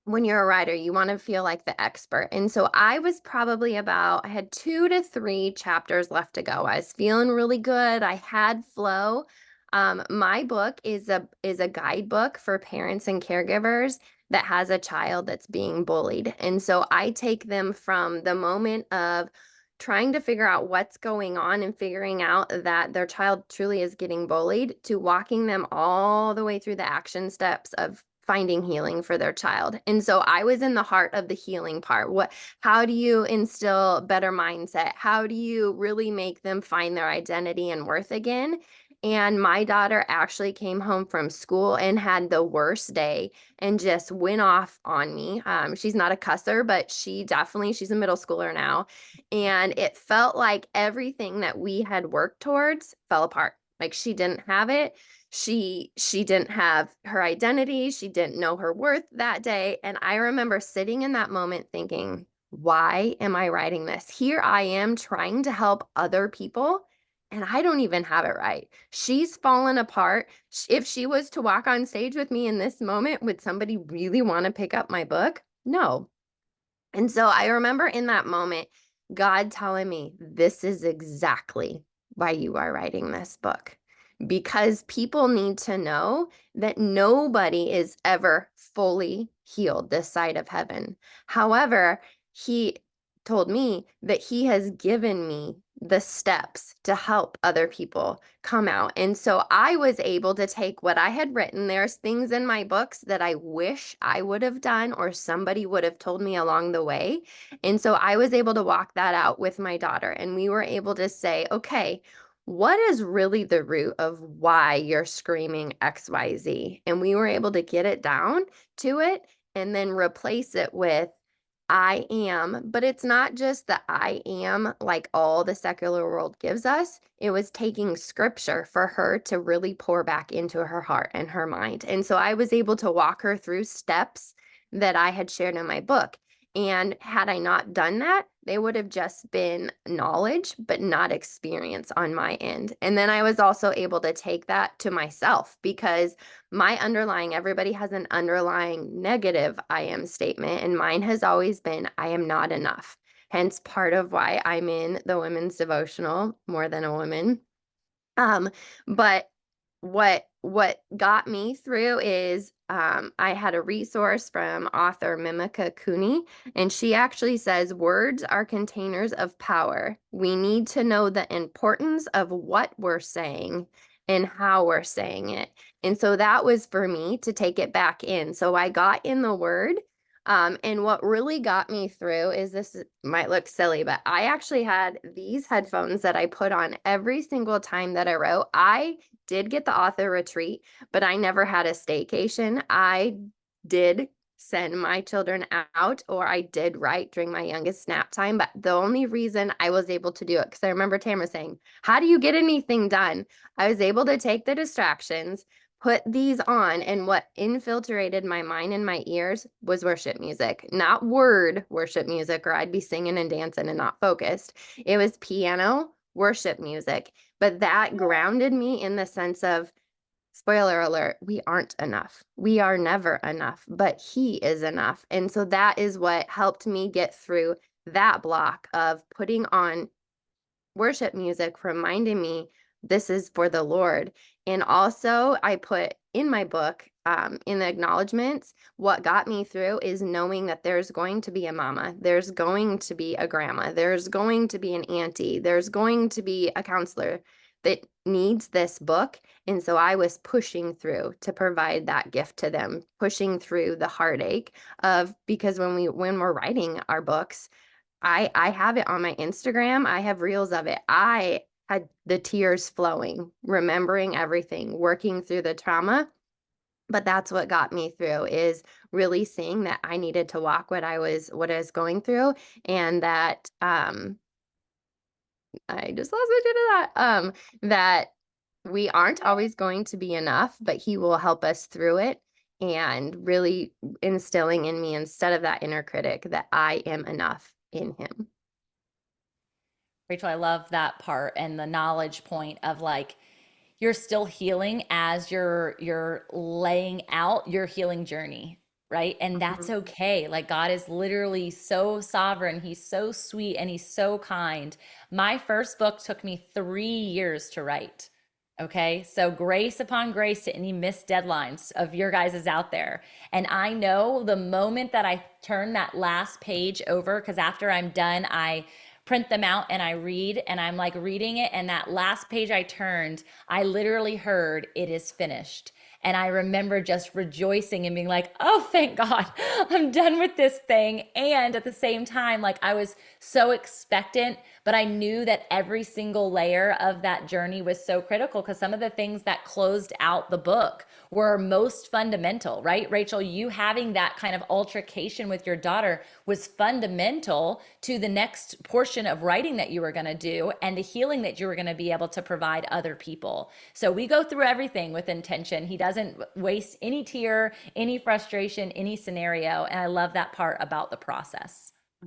when you're a writer, you want to feel like the expert. And so I was probably I had 2 to 3 chapters left to go. I was feeling really good. I had flow. My book is a guidebook for parents and caregivers that has a child that's being bullied. And so I take them from the moment of trying to figure out what's going on and figuring out that their child truly is getting bullied to walking them all the way through the action steps of finding healing for their child. And so I was in the heart of the healing part. How do you instill better mindset? How do you really make them find their identity and worth again? And my daughter actually came home from school and had the worst day and just went off on me. She's not a cusser, but she's a middle schooler now. And it felt like everything that we had worked towards fell apart. Like she didn't have it. She didn't have her identity. She didn't know her worth that day. And I remember sitting in that moment thinking, why am I writing this? Here I am trying to help other people, and I don't even have it right. She's fallen apart. If she was to walk on stage with me in this moment, would somebody really want to pick up my book? No. And so I remember in that moment, God telling me, this is exactly why you are writing this book. Because people need to know that nobody is ever fully healed this side of heaven. However, he told me that he has given me the steps to help other people come out. And so I was able to take what I had written. There's things in my books that I wish I would have done or somebody would have told me along the way. And so I was able to walk that out with my daughter. And we were able to say, okay, what is really the root of why you're screaming XYZ? And we were able to get it down to it and then replace it with I am, but it's not just the I am like all the secular world gives us. It was taking scripture for her to really pour back into her heart and her mind. And so I was able to walk her through steps that I had shared in my book. And had I not done that, they would have just been knowledge, but not experience on my end. And then I was also able to take that to myself because everybody has an underlying negative I am statement, and mine has always been, I am not enough. Hence, part of why I'm in the women's devotional more than a woman. But what got me through is I had a resource from author Mimika Cooney, and she actually says words are containers of power. We need to know the importance of what we're saying and how we're saying it. And so that was for me to take it back in. So I got in the word. And what really got me through is might look silly, but I actually had these headphones that I put on every single time that I wrote. I did get the author retreat, but I never had a staycation. I did send my children out, or I did write during my youngest nap time. But the only reason I was able to do it, because I remember Tamra saying, how do you get anything done? I was able to take the distractions, put these on, and what infiltrated my mind and my ears was worship music, not word worship music, or I'd be singing and dancing and not focused. It was piano worship music, but that grounded me in the sense of, spoiler alert, we aren't enough. We are never enough, but he is enough. And so that is what helped me get through that block of putting on worship music, reminding me this is for the Lord. And also, I put in my book, in the acknowledgments, what got me through is knowing that there's going to be a mama, there's going to be a grandma, there's going to be an auntie, there's going to be a counselor that needs this book. And so I was pushing through to provide that gift to them, pushing through the heartache of, because when we're writing our books, I have it on my Instagram. I have reels of it. I had the tears flowing, remembering everything, working through the trauma. But that's what got me through, is really seeing that I needed to walk what I was going through, and that I just lost my train of thought. That we aren't always going to be enough, but he will help us through it, and really instilling in me, instead of that inner critic, that I am enough in him. Rachel, I love that part and the knowledge point of like you're still healing as you're laying out your healing journey. right? And that's Mhm. okay. Like God is literally so sovereign. He's so sweet and he's so kind. My first book took me 3 years to write. Okay. So grace upon grace to any missed deadlines of your guys' out there. And I know the moment that I turn that last page over, because after I'm done, I print them out and I read and I'm like reading it. And that last page I turned, I literally heard it is finished. And I remember just rejoicing and being like, oh, thank God, I'm done with this thing. And at the same time, like I was so expectant, but I knew that every single layer of that journey was so critical because some of the things that closed out the book were most fundamental, right? Rachel, you having that kind of altercation with your daughter was fundamental to the next portion of writing that you were going to do and the healing that you were going to be able to provide other people. So we go through everything with intention. He doesn't waste any tear, any frustration, any scenario. And I love that part about the process.